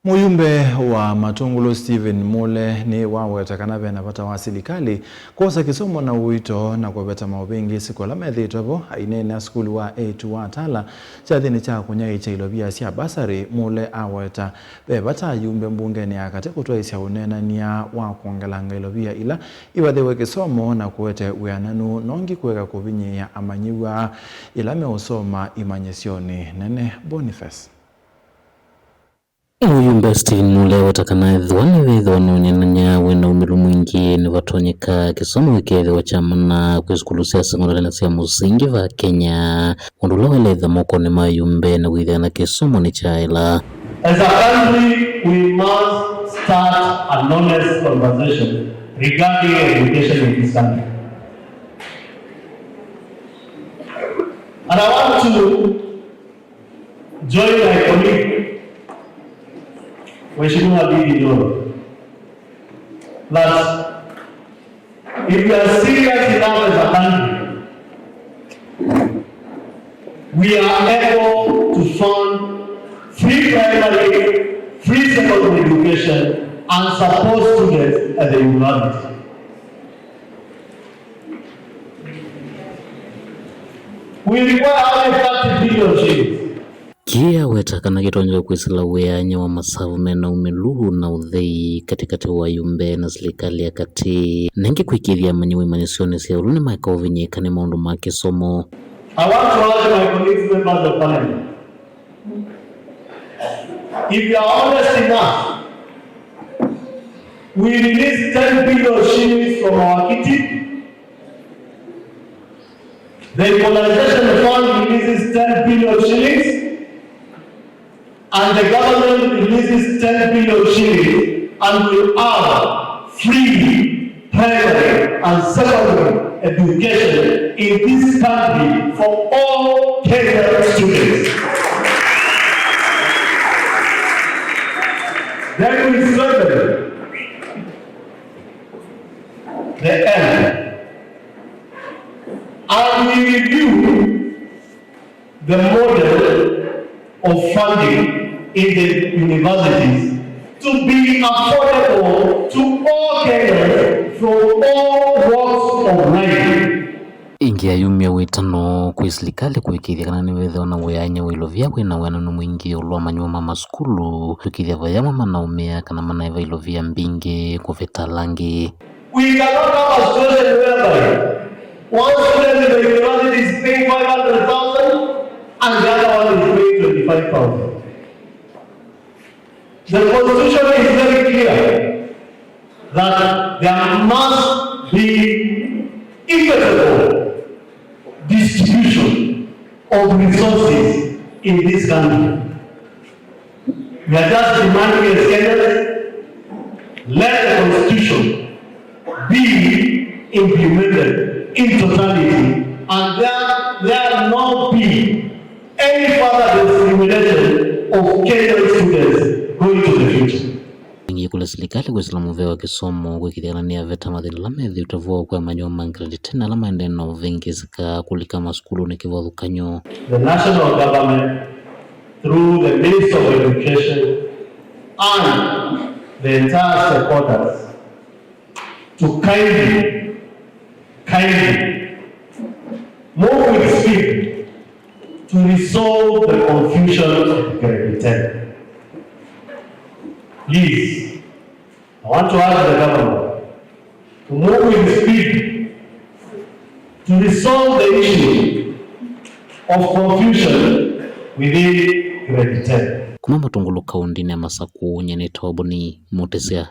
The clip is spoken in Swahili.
Muyumbe wa Matungulu Stephen Mule ni wawetakana vena pata wa serikali kosa kisomo na uito na kubeta maubingi siku la medhitobo ainene skuli wa A2 wa tala chathini cha kunya icha ilobia siya basari Mule aweta bebata yumbe mbunge ni akate kutua isya unena niya wa kuangalanga ilobia ila iwadhewe kisomo na kuwete uyananu nongi kuweka kubinyi ya amanyiwa ila meusoma imanyesioni nene Boniface. Muyumbe Stephen Mule watakana dhwani wedhwani unyenanya wena umilu mwingi ni watonyeka kisomo wikethe wachamana kwesikulu siya sekondari na siya musingi va Kenya undula waledha moko ni mayumbe na withana kisomo ni chaila. As a country, we must start a honest conversation regarding education in this country. And I want to join my colleague Mheshimiwa Bibi Doro, that if we are serious enough as a country, we are able to fund free primary, free secondary education and support students at the university. We require only 30 billion shillings. Kia wetakana kitonjo kwisila weanya wa masavu mena umiluhu na udhei katikati wa yumbe na serikali ya kati nengi kuikiria manyiwe manisioni siya ulune maika uvinyika ni maundu makisomo. I want to ask my colleagues members of parliament, if you are honest enough, we release 10 billion shillings from our kitty. The equalization fund releases 10 billion shillings. And the government releases 10 billion shillings and will have free primary and secondary education in this country for all Kenyan students. Then we strengthen the end and we review the model of funding in the universities to be affordable to all Kenyans from all walks of life. Ingia yumia witano kwa serikali kuikiria kana ni wethe ona weyanya wilovya kwina wananu mwingi ulwa manywa mama skulu tukiria vayama manaumia kana manaiva ilovya mbingi kuveta langi. We cannot have a situation whereby one student in the university is paying 500,000 and the other one is paying 25,000. The Constitution is very clear that there must be equitable distribution of resources in this country. We are just demanding as Kenyans, let the Constitution be implemented in totality and there not be any further discrimination of Kenyan students going to the future. Ingi kula serikali kwa islamu vewa kisomo kwa kithiarania veta mathina lamethi utavua kwa manyoma grade 10 alama endeno vingi zika kulika maskulu ni kivathukanyo. The national government through the Ministry of Education and the entire supporters to kindly move with speed to resolve the confusion of grade 10. Please, I want to ask the government to move with speed to resolve the issue of confusion within grade 10. Kuma Matungulu kaunti ni Masaku nyenetobo ni Mutesea